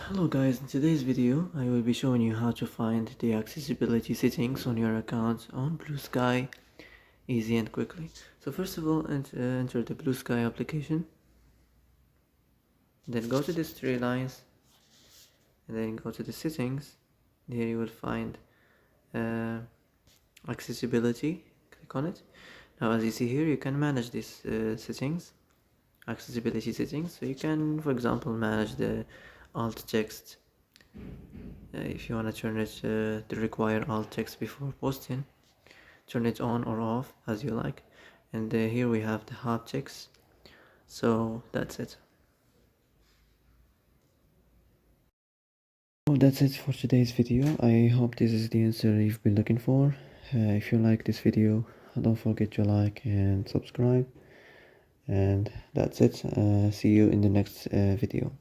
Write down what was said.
Hello guys, in today's video I will be showing you how to find the accessibility settings on your account on Blue Sky easy and quickly. So first of all, enter the Blue Sky application, then go to these three lines and then go to the settings. Here you will find accessibility. Click on it. Now as you see here, you can manage these settings, accessibility settings. So you can, for example, manage the alt text. If you want to turn it to require alt text before posting, turn it on or off as you like. And here we have the haptics. So that's it. Well, that's it for today's video. I hope this is the answer you've been looking for. If you like this video, don't forget to like and subscribe. And that's it. See you in the next video.